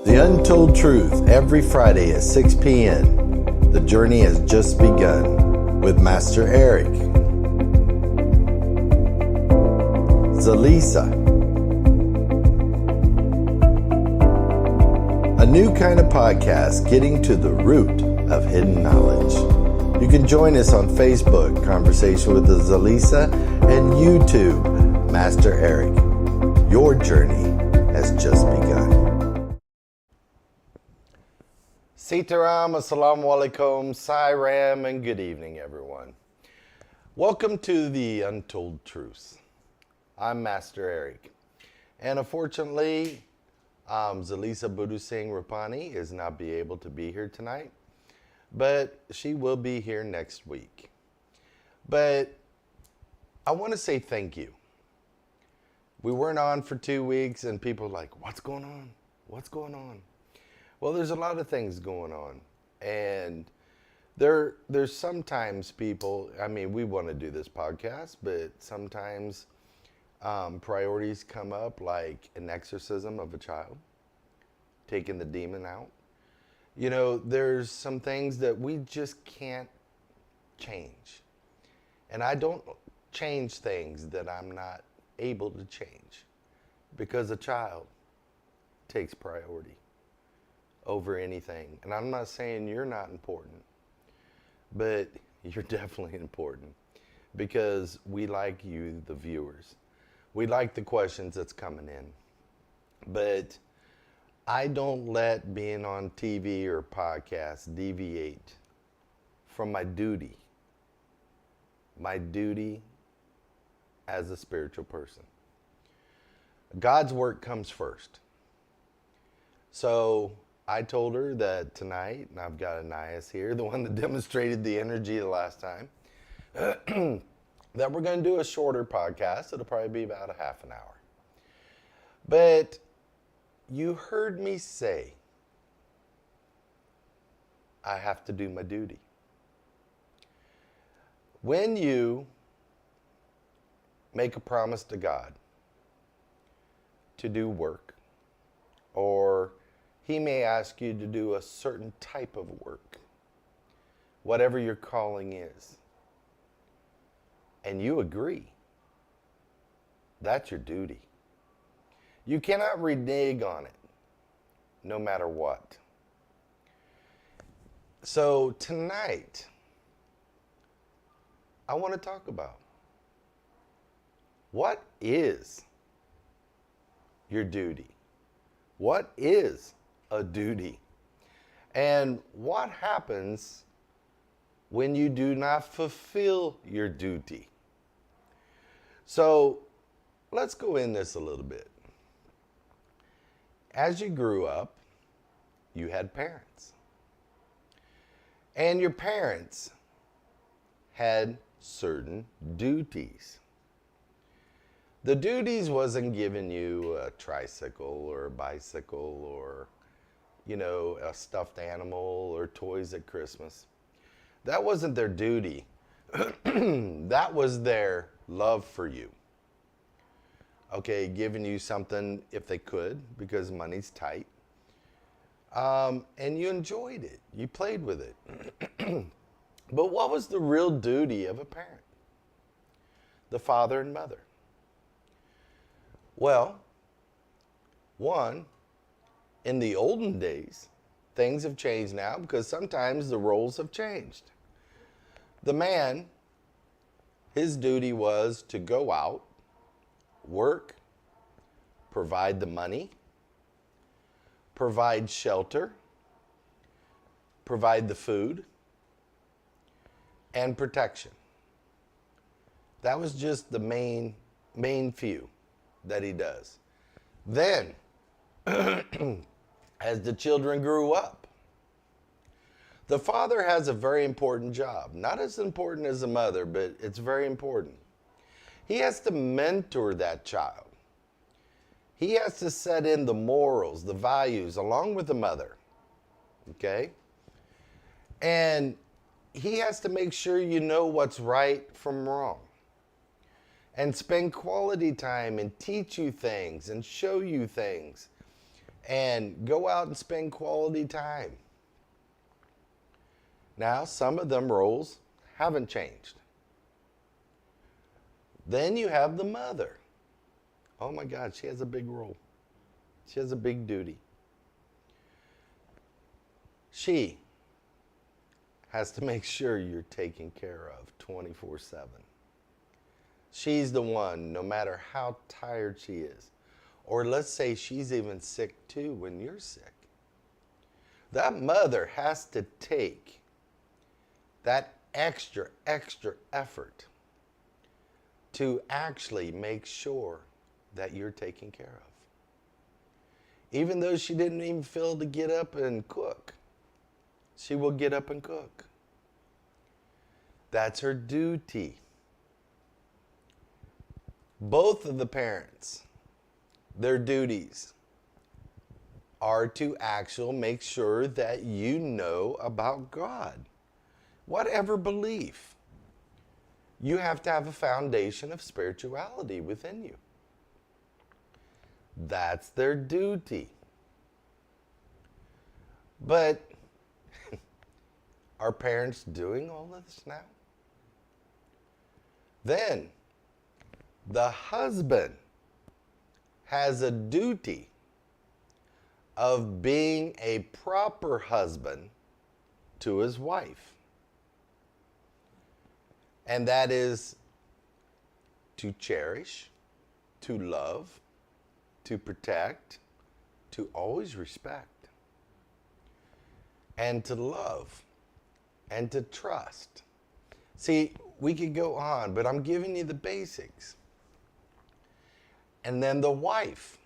The Untold Truth, every Friday at 6 p.m. The journey has just begun with Master Eric. Zalisa. A new kind of podcast getting to the root of hidden knowledge. You can join us on Facebook, Conversation with the Zalisa, and YouTube, Master Eric. Your journey has just begun. Sitaram, Assalamu Alaikum, Sairam, and good evening, everyone. Welcome to the Untold Truths. I'm Master Eric. And unfortunately, Zalisa Budu Singh Rapani is not be able to be here tonight, but she will be here next week. But I want to say thank you. We weren't on for 2 weeks and people are like, what's going on? What's going on? Well, there's a lot of things going on. And there's sometimes people, I mean, we want to do this podcast, but sometimes priorities come up, like an exorcism of a child, taking the demon out. You know, there's some things that we just can't change. And I don't change things that I'm not able to change, because a child takes priority over anything. And I'm not saying you're not important, but you're definitely important, because we like you, the viewers. We like the questions that's coming in. But I don't let being on TV or podcasts deviate from my duty as a spiritual person. God's work comes first. So I told her that tonight, and I've got Anais here, the one that demonstrated the energy the last time, that we're going to do a shorter podcast. It'll probably be about a half an hour. But you heard me say, I have to do my duty. When you make a promise to God to do work, or He may ask you to do a certain type of work, whatever your calling is, and you agree, that's your duty. You cannot renege on it, no matter what. So tonight, I want to talk about, what is your duty? What is a duty? And what happens when you do not fulfill your duty? So let's go in this a little bit. As you grew up, you had parents. And your parents had certain duties. The duties wasn't giving you a tricycle or a bicycle or, you know, a stuffed animal or toys at Christmas. That wasn't their duty. That was their love for you. Okay, giving you something if they could, because money's tight. And you enjoyed it. You played with it. But what was the real duty of a parent? The father and mother. Well, one, in the olden days, things have changed now, because sometimes the roles have changed. The man, his duty was to go out, work, provide the money, provide shelter, provide the food, and protection. That was just the main few that he does. Then, as the children grew up, the father has a very important job. Not as important as the mother, but it's very important. He has to mentor that child. He has to set in the morals, the values, along with the mother. Okay? And he has to make sure you know what's right from wrong. And spend quality time and teach you things and show you things. and go out and spend quality time. Now, some of them roles haven't changed. Then you have the mother. Oh my God, she has a big role. She has a big duty. She has to make sure you're taken care of 24/7. She's the one, no matter how tired she is. Or let's say she's even sick too when you're sick. That mother has to take that extra effort to actually make sure that you're taken care of. Even though she didn't even feel to get up and cook, she will get up and cook. That's her duty. Both of the parents, their duties are to actually make sure that you know about God. Whatever belief, you have to have a foundation of spirituality within you. That's their duty. But are parents doing all of this now? Then, the husband has a duty of being a proper husband to his wife. And that is to cherish, to love, to protect, to always respect, and to love, and to trust. See, we could go on, but I'm giving you the basics. And then the wife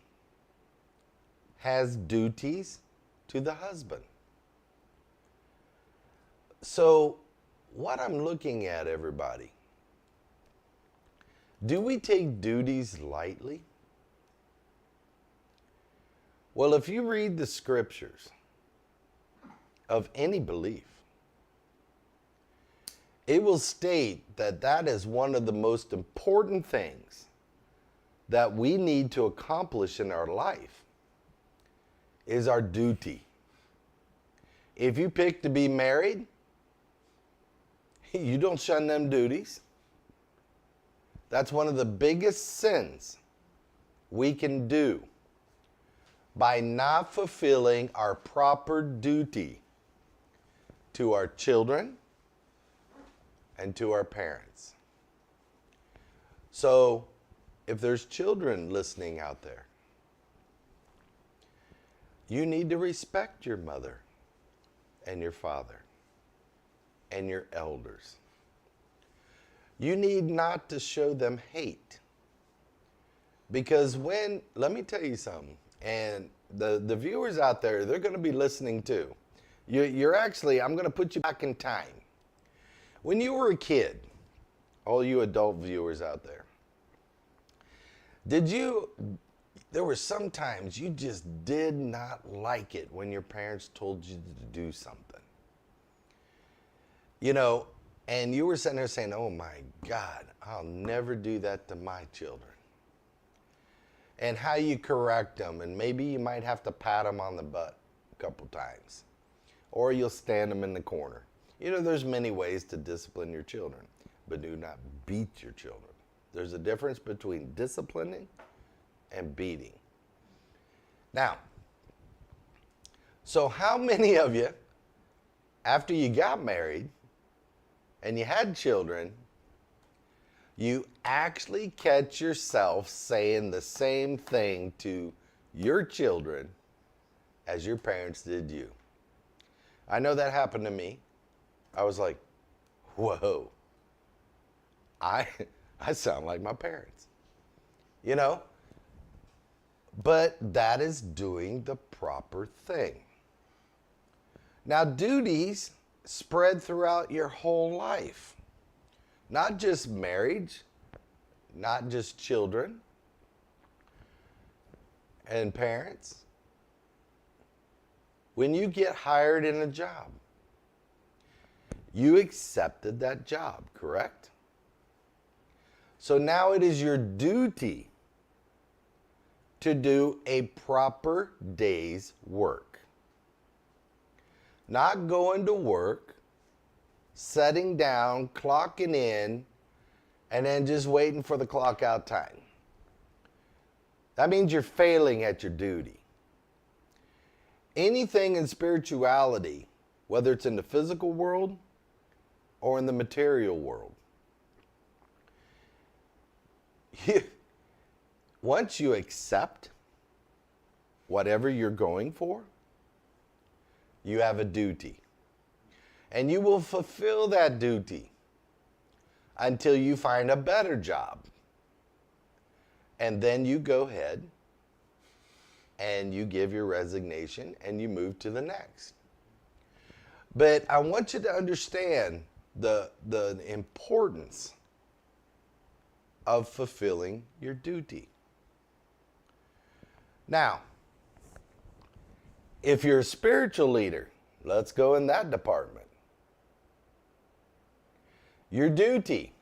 has duties to the husband. So, what I'm looking at, everybody, do we take duties lightly? Well, if you read the scriptures of any belief, it will state that that is one of the most important things that we need to accomplish in our life is our duty. If you pick to be married, you don't shun them duties. That's one of the biggest sins we can do, by not fulfilling our proper duty to our children and to our parents. So, if there's children listening out there, you need to respect your mother and your father and your elders. You need not to show them hate. Because let me tell you something, and the viewers out there, they're going to be listening too. You're actually, I'm going to put you back in time. When you were a kid, all you adult viewers out there, there were some times you just did not like it when your parents told you to do something. You know, and you were sitting there saying, oh my God, I'll never do that to my children. And how you correct them, and maybe you might have to pat them on the butt a couple times. Or you'll stand them in the corner. You know, there's many ways to discipline your children, but do not beat your children. There's a difference between disciplining and beating. Now, so how many of you, after you got married and you had children, you actually catch yourself saying the same thing to your children as your parents did you? I know that happened to me. I was like, whoa, I sound like my parents, you know? But that is doing the proper thing. Now, duties spread throughout your whole life. Not just marriage, not just children and parents. When you get hired in a job, you accepted that job, correct? So now it is your duty to do a proper day's work. Not going to work, sitting down, clocking in, and then just waiting for the clock out time. That means you're failing at your duty. Anything in spirituality, whether it's in the physical world or in the material world, once you accept whatever you're going for, you have a duty. And you will fulfill that duty until you find a better job. And then you go ahead and you give your resignation and you move to the next. But I want you to understand the importance of fulfilling your duty. Now, if you're a spiritual leader, let's go in that department. Your duty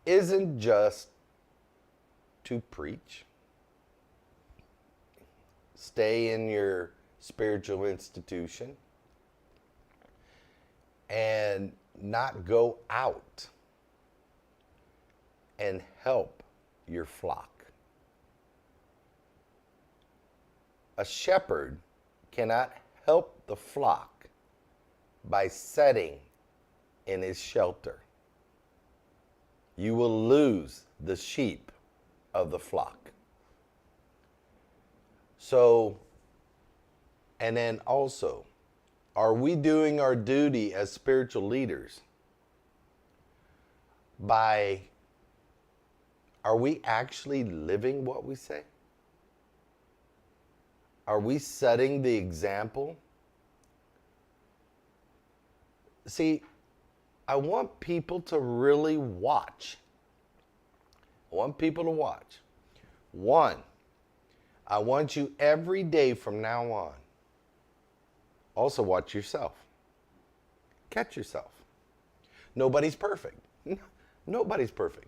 isn't just to preach, stay in your spiritual institution, and not go out and help your flock. A shepherd cannot help the flock by setting in his shelter. You will lose the sheep of the flock. So, and then also, are we doing our duty as spiritual leaders are we actually living what we say? Are we setting the example? See, I want people to really watch. I want people to watch. One, I want you every day from now on. Also watch yourself. Catch yourself. Nobody's perfect. Nobody's perfect.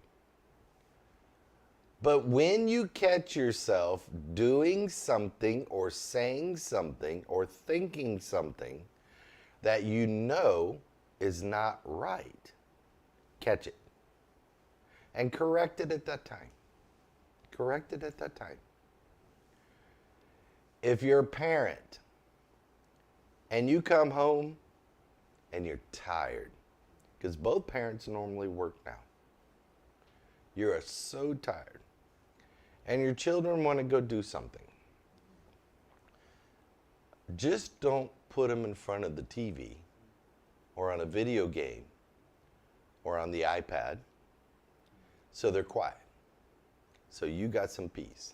But when you catch yourself doing something or saying something or thinking something that you know is not right, catch it. And correct it at that time. Correct it at that time. If you're a parent and you come home and you're tired, because both parents normally work now. You're so tired. And your children want to go do something. Just don't put them in front of the TV or on a video game or on the iPad so they're quiet. So you got some peace.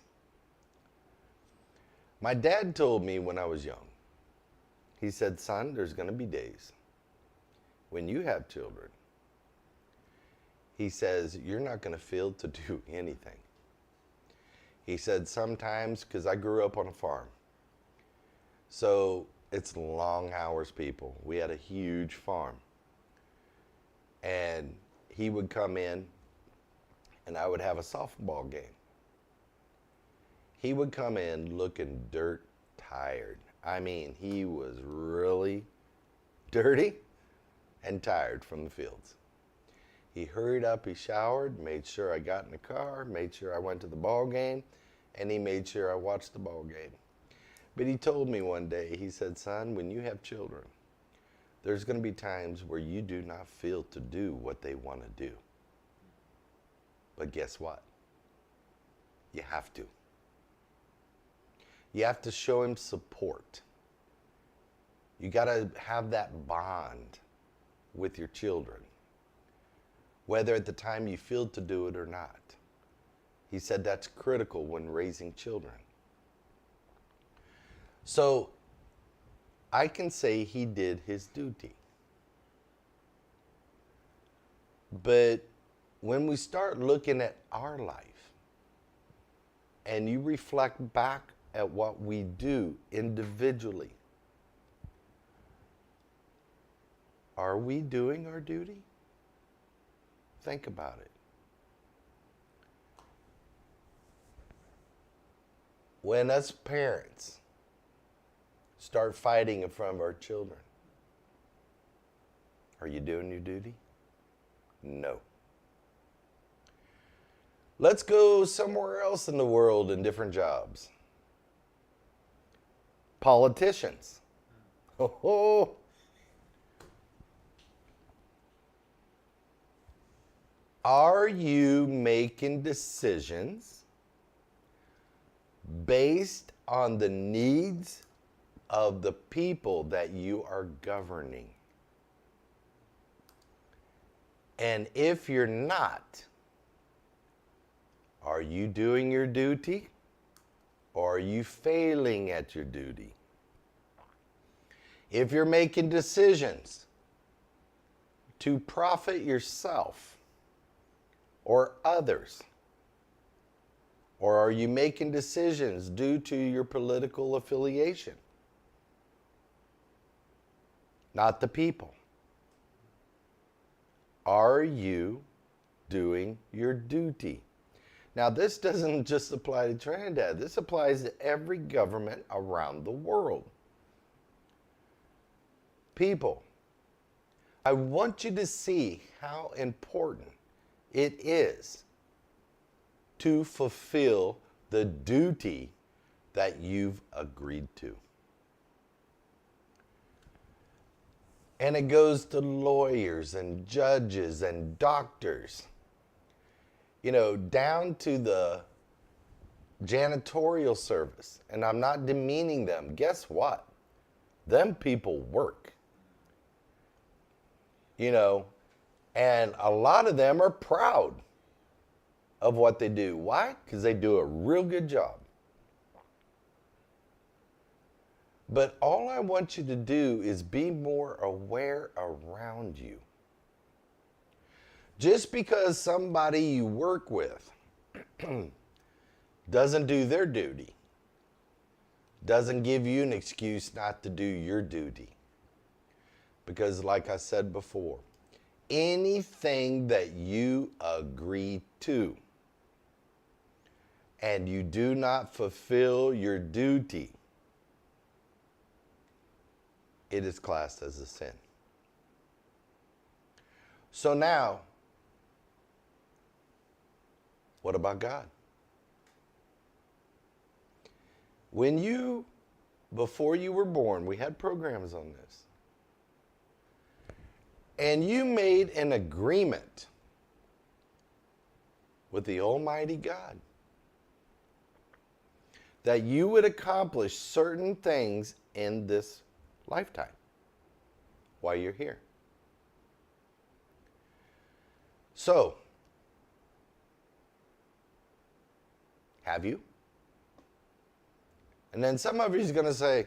My dad told me when I was young, he said, son, there's going to be days when you have children. He says, you're not going to feel to do anything. He said sometimes, because I grew up on a farm, so it's long hours, people. We had a huge farm. And he would come in and I would have a softball game. He would come in looking dirt tired. I mean, he was really dirty and tired from the fields. He hurried up, he showered, made sure I got in the car, made sure I went to the ball game, and he made sure I watched the ball game. But he told me one day, he said, son, when you have children, there's going to be times where you do not feel to do what they want to do. But guess what? You have to. You have to show him support. You got to have that bond with your children, whether at the time you feel to do it or not. He said that's critical when raising children. So I can say he did his duty. But when we start looking at our life and you reflect back at what we do individually, are we doing our duty? Think about it. When us parents start fighting in front of our children, are you doing your duty? No. Let's go somewhere else in the world in different jobs. Politicians. Oh. Are you making decisions based on the needs of the people that you are governing? And if you're not, are you doing your duty or are you failing at your duty? If you're making decisions to profit yourself or others, or are you making decisions due to your political affiliation? Not the people. Are you doing your duty? Now, this doesn't just apply to Trinidad. This applies to every government around the world. People, I want you to see how important it is to fulfill the duty that you've agreed to. And it goes to lawyers and judges and doctors, you know, down to the janitorial service. And I'm not demeaning them. Guess what? Them people work. You know, and a lot of them are proud of what they do. Why? Because they do a real good job. But all I want you to do is be more aware around you. Just because somebody you work with doesn't do their duty, doesn't give you an excuse not to do your duty. Because like I said before, anything that you agree to and you do not fulfill your duty, it is classed as a sin. So now, what about God? Before you were born, we had programs on this. And you made an agreement with the Almighty God that you would accomplish certain things in this lifetime while you're here. So, have you? And then some of you is going to say,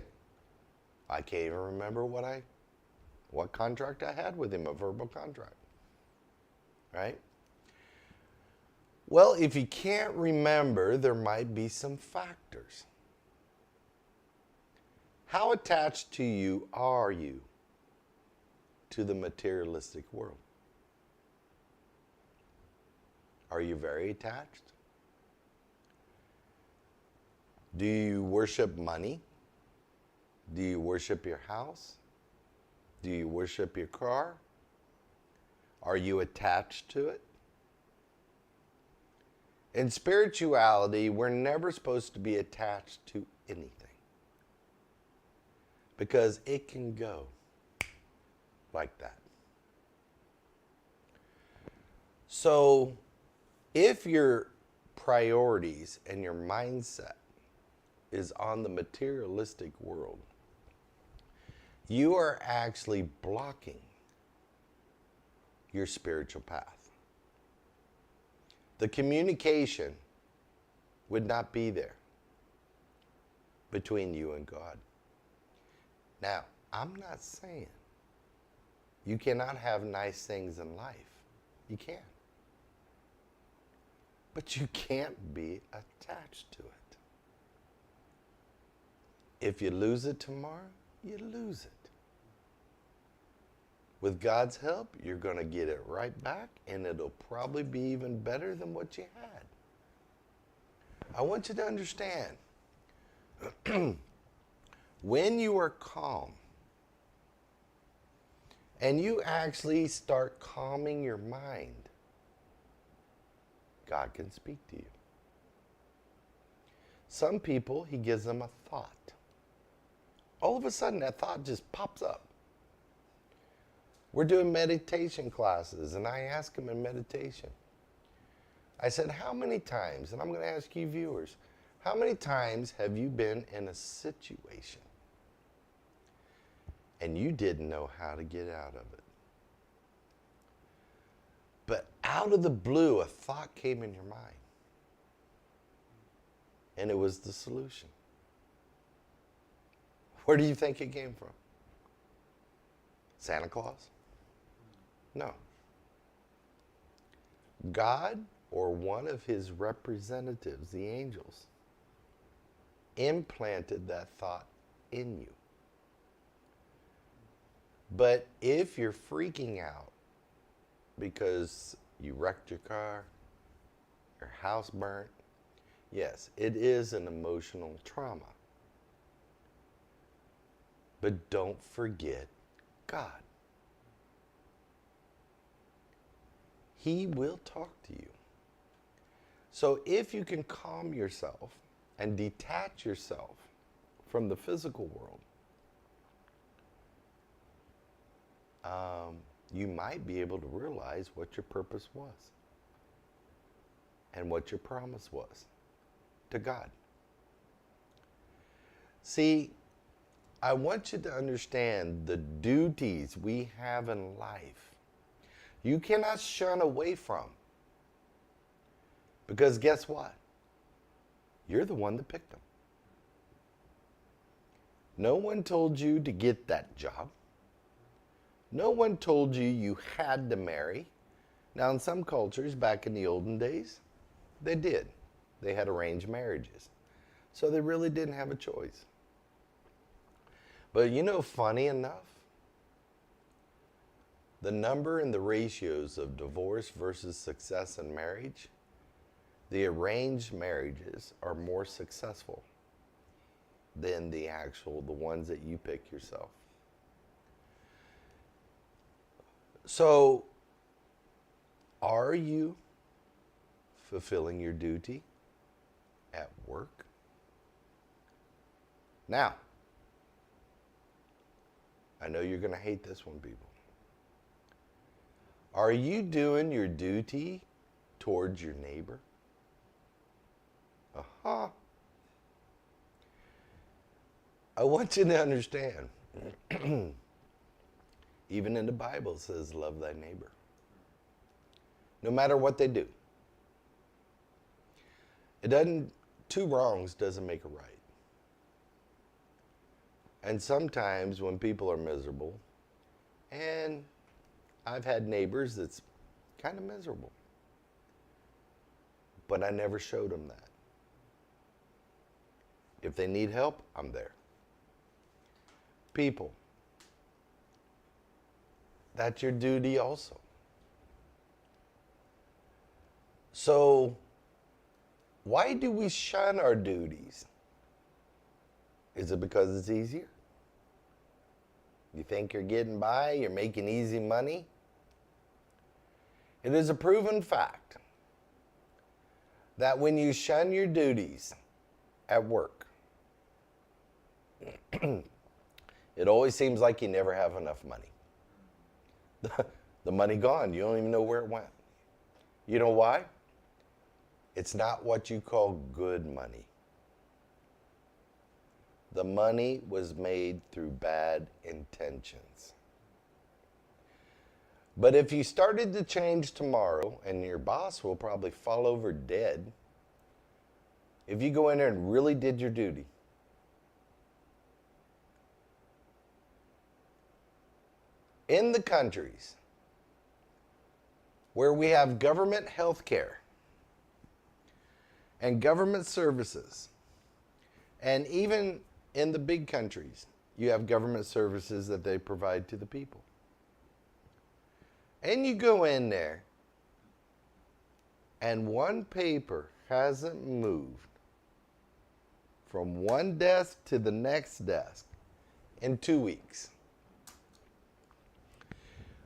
I can't even remember what contract I had with him, a verbal contract. Right? Well, if you can't remember, there might be some factors. How attached to you are you to the materialistic world? Are you very attached? Do you worship money? Do you worship your house? Do you worship your car? Are you attached to it? In spirituality, we're never supposed to be attached to anything, because it can go like that. So, if your priorities and your mindset is on the materialistic world, you are actually blocking your spiritual path. The communication would not be there between you and God. Now, I'm not saying you cannot have nice things in life. You can. But you can't be attached to it. If you lose it tomorrow, you lose it. With God's help, you're going to get it right back, and it'll probably be even better than what you had. I want you to understand, When you are calm and you actually start calming your mind, God can speak to you. Some people, he gives them a thought. All of a sudden, that thought just pops up. We're doing meditation classes, and I ask them in meditation. I said, how many times, and I'm going to ask you viewers, how many times have you been in a situation and you didn't know how to get out of it? But out of the blue, a thought came in your mind. And it was the solution. Where do you think it came from? Santa Claus? No. God, or one of his representatives, the angels, implanted that thought in you. But if you're freaking out because you wrecked your car, your house burnt, yes, it is an emotional trauma. But don't forget God. He will talk to you. So if you can calm yourself and detach yourself from the physical world, you might be able to realize what your purpose was and what your promise was to God. See, I want you to understand the duties we have in life. You cannot shun away from. Because guess what? You're the one that picked them. No one told you to get that job. No one told you you had to marry. Now, in some cultures, back in the olden days, they did. They had arranged marriages. So they really didn't have a choice. But you know, funny enough, the number and the ratios of divorce versus success in marriage, the arranged marriages are more successful than the ones that you pick yourself. So, are you fulfilling your duty at work? Now, I know you're going to hate this one, people. Are you doing your duty towards your neighbor? Uh-huh. I want you to understand, even in the Bible it says, love thy neighbor. No matter what they do. Two wrongs doesn't make a right. And sometimes when people are miserable, and I've had neighbors that's kind of miserable, but I never showed them that. If they need help, I'm there. People, that's your duty also. So, why do we shun our duties? Is it because it's easier? You think you're getting by, you're making easy money? It is a proven fact that when you shun your duties at work, it always seems like you never have enough money. The money gone, you don't even know where it went. You know why? It's not what you call good money. The money was made through bad intentions. But if you started to change tomorrow, and your boss will probably fall over dead, if you go in there and really did your duty, in the countries where we have government health care and government services, and even in the big countries, you have government services that they provide to the people. And you go in there, and one paper hasn't moved from one desk to the next desk in 2 weeks.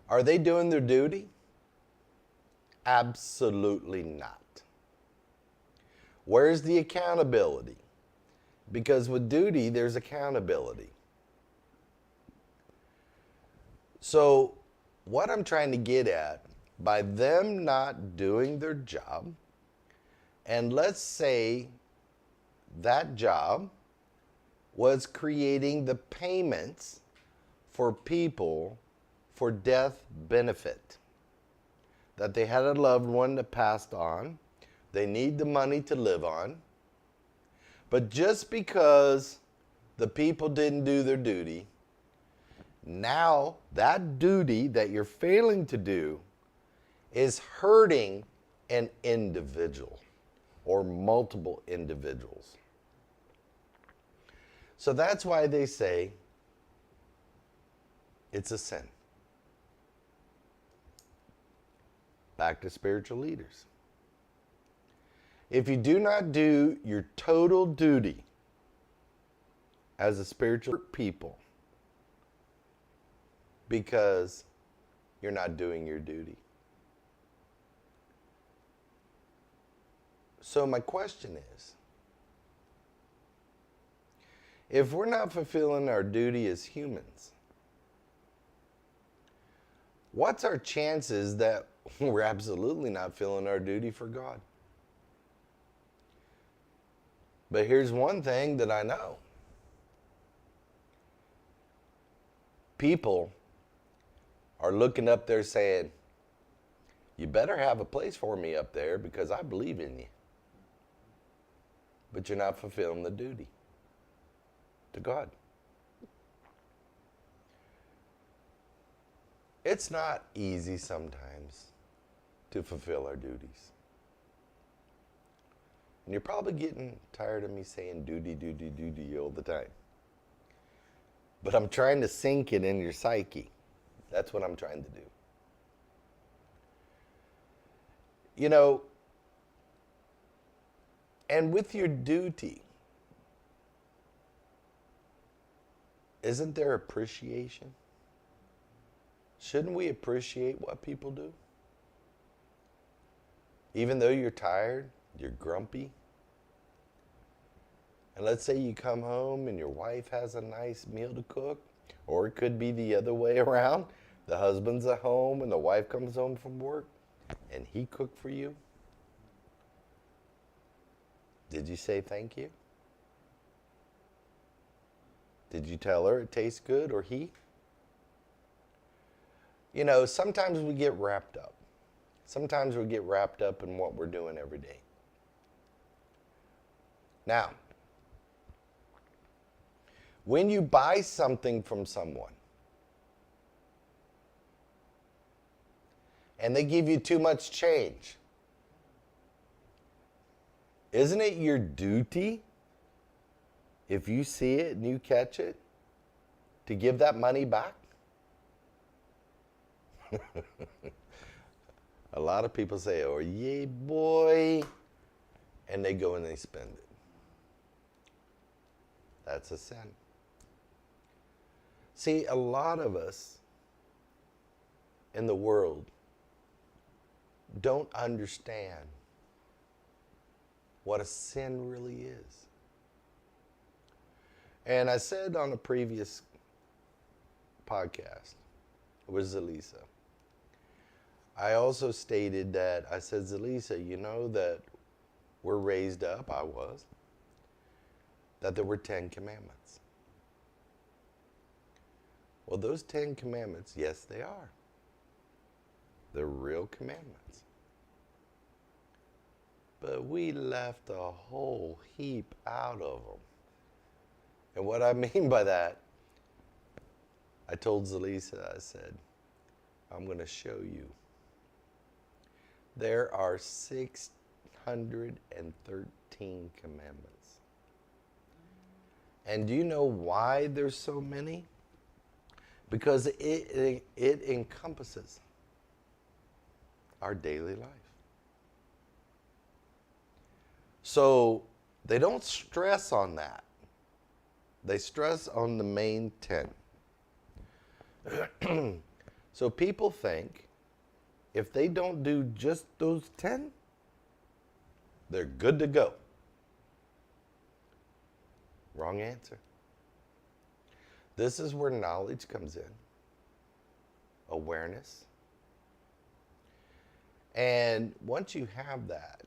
Are they doing their duty? Absolutely not. Where's the accountability? Because with duty, there's accountability. So, what I'm trying to get at, by them not doing their job, and let's say that job was creating the payments for people for death benefit, that they had a loved one that passed on, they need the money to live on, but just because the people didn't do their duty, now that duty that you're failing to do is hurting an individual or multiple individuals. So that's why they say it's a sin. Back to spiritual leaders. If you do not do your total duty as a spiritual people because you're not doing your duty. So my question is, if we're not fulfilling our duty as humans, what's our chances that we're absolutely not filling our duty for God? But here's one thing that I know. People are looking up there saying, you better have a place for me up there because I believe in you. But you're not fulfilling the duty to God. It's not easy sometimes to fulfill our duties. And you're probably getting tired of me saying duty, duty, duty all the time. But I'm trying to sink it in your psyche. That's what I'm trying to do. You know, and with your duty, isn't there appreciation? Shouldn't we appreciate what people do? Even though you're tired, you're grumpy. And let's say you come home and your wife has a nice meal to cook, or it could be the other way around. The husband's at home and the wife comes home from work and he cooked for you. Did you say thank you? Did you tell her it tastes good, or he? You know, sometimes we get wrapped up. Sometimes we get wrapped up in what we're doing every day. Now, when you buy something from someone and they give you too much change, isn't it your duty, if you see it and you catch it, to give that money back? A lot of people say, oh, yay, boy, and they go and they spend it. That's a sin. See, a lot of us in the world don't understand what a sin really is. And I said on a previous podcast with Zelisa, I also stated that, I said, Zelisa, you know that we're raised up, I was, that there were 10 commandments. Well, those 10 commandments, yes, they are. They're real commandments. But we left a whole heap out of them. And what I mean by that, I told Zelisa, I said, I'm going to show you. There are 613 commandments. And do you know why there's so many? Because it encompasses our daily life. So They don't stress on that. They stress on the main 10. So people think if they don't do just those 10, they're good to go. Wrong answer. This is where knowledge comes in. Awareness. And once you have that,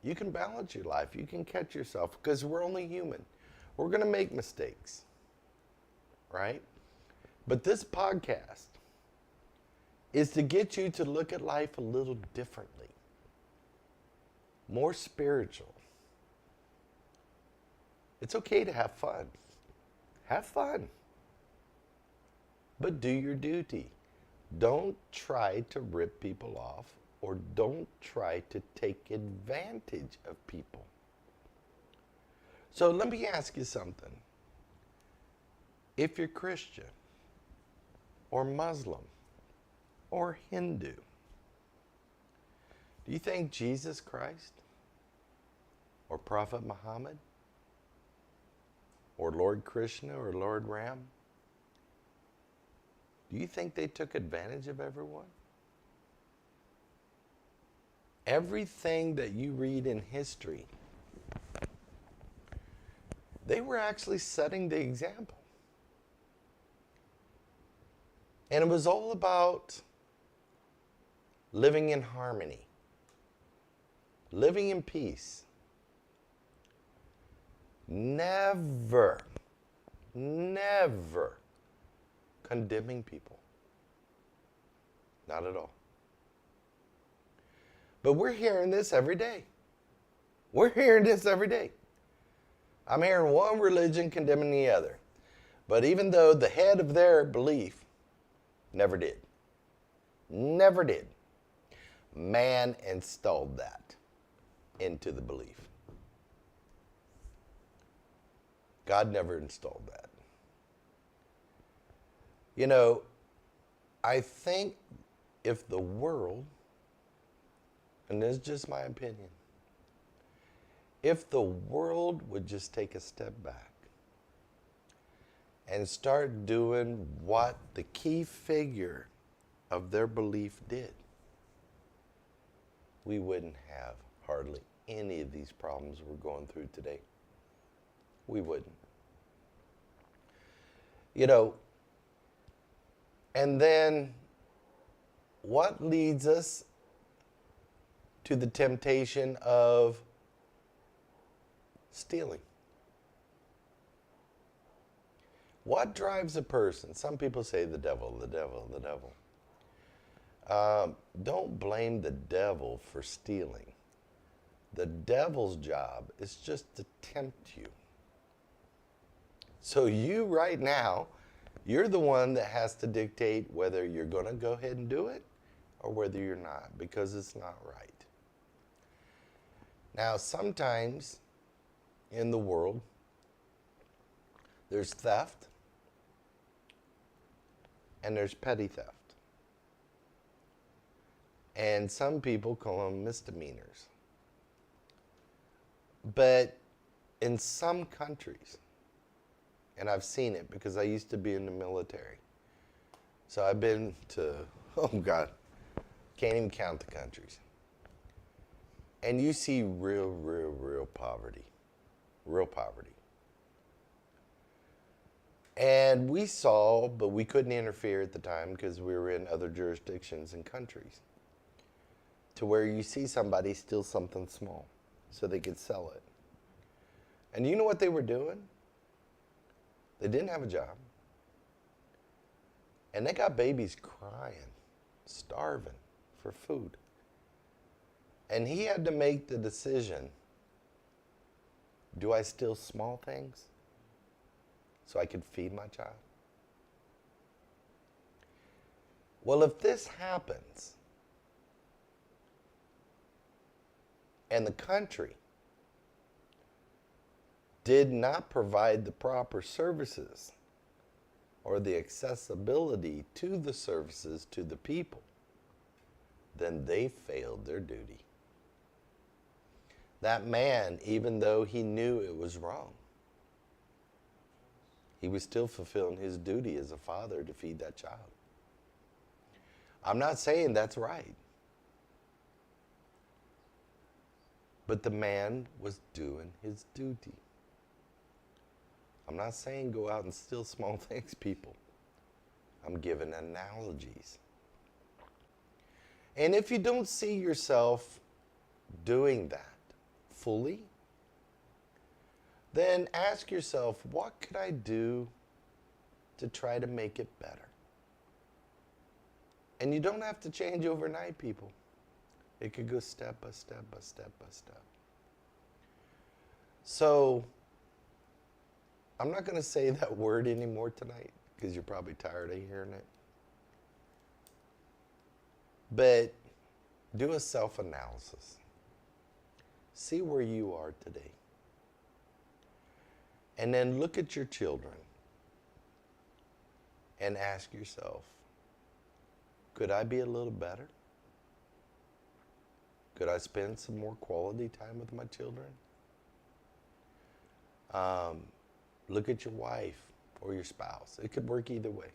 you can balance your life. You can catch yourself because we're only human. We're going to make mistakes, right? But this podcast is to get you to look at life a little differently, more spiritual. It's okay to have fun. Have fun. But do your duty. Don't try to rip people off or don't try to take advantage of people. So let me ask you something. If you're Christian or Muslim or Hindu, do you think Jesus Christ or Prophet Muhammad or Lord Krishna or Lord Ram, do you think they took advantage of everyone? Everything that you read in history, they were actually setting the example. And it was all about living in harmony, living in peace. Never condemning people. Not at all. But we're hearing this every day. We're hearing this every day. I'm hearing one religion condemning the other. But even though the head of their belief never did. Never did. Man installed that into the belief. God never installed that. You know, I think if the world, and this is just my opinion, if the world would just take a step back and start doing what the key figure of their belief did, we wouldn't have hardly any of these problems we're going through today. We wouldn't. You know, and then what leads us to the temptation of stealing? What drives a person? Some people say the devil, the devil, the devil. Don't blame the devil for stealing. The devil's job is just to tempt you. So you right now, you're the one that has to dictate whether you're going to go ahead and do it or whether you're not, because it's not right. Now, sometimes in the world, there's theft and there's petty theft. And some people call them misdemeanors. But in some countries, and I've seen it because I used to be in the military. So I've been to, oh God, can't even count the countries. And you see real poverty. Real poverty. And we saw, but we couldn't interfere at the time because we were in other jurisdictions and countries, to where you see somebody steal something small so they could sell it. And you know what they were doing? They didn't have a job. And they got babies crying, starving for food. And he had to make the decision, do I steal small things so I could feed my child? Well, if this happens, and the country did not provide the proper services or the accessibility to the services to the people, then they failed their duty. That man, even though he knew it was wrong, he was still fulfilling his duty as a father to feed that child. I'm not saying that's right. But the man was doing his duty. I'm not saying go out and steal small things, people. I'm giving analogies. And if you don't see yourself doing that fully, then ask yourself, what could I do to try to make it better? And you don't have to change overnight, people. It could go step by step by step by step. So, I'm not going to say that word anymore tonight because you're probably tired of hearing it. But do a self-analysis. See where you are today. And then look at your children and ask yourself, could I be a little better? Could I spend some more quality time with my children? Look at your wife or your spouse. It could work either way.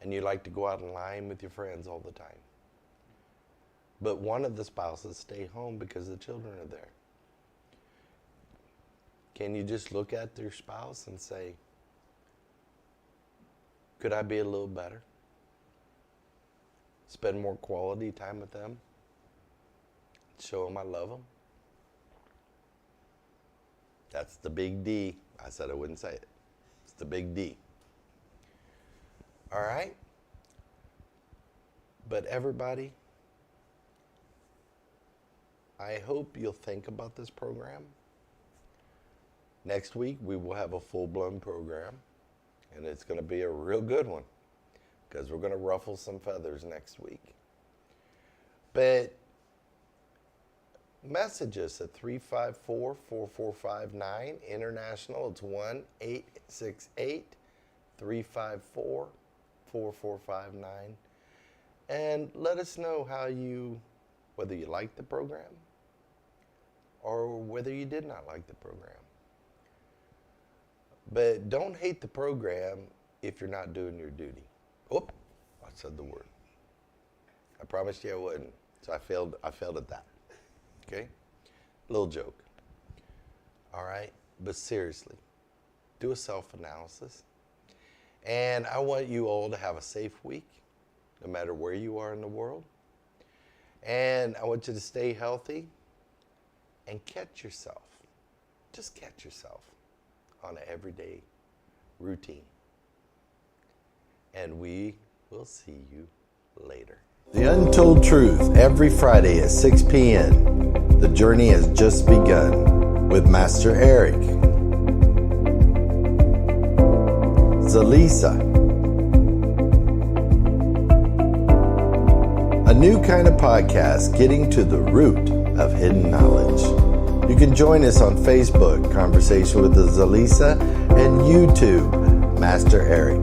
And you like to go out and line with your friends all the time. But one of the spouses stay home because the children are there. Can you just look at their spouse and say, could I be a little better? Spend more quality time with them? Show them I love them? That's the big D. I said I wouldn't say it. It's the big D. All right? But everybody, I hope you'll think about this program. Next week, we will have a full-blown program, and it's going to be a real good one because we're going to ruffle some feathers next week. But message us at 354-4459. International, it's 1-868-354-4459. And let us know whether you liked the program or whether you did not like the program. But don't hate the program if you're not doing your duty. Oh, I said the word. I promised you I wouldn't, so I failed at that. Okay? Little joke. All right? But seriously, do a self-analysis. And I want you all to have a safe week, no matter where you are in the world. And I want you to stay healthy and catch yourself. Just catch yourself on an everyday routine. And we will see you later. The Untold Truth, every Friday at 6 p.m. The journey has just begun with Master Eric. Zalisa. A new kind of podcast getting to the root of hidden knowledge. You can join us on Facebook, Conversation with the Zalisa, and YouTube, Master Eric.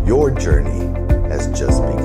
Your journey has just begun.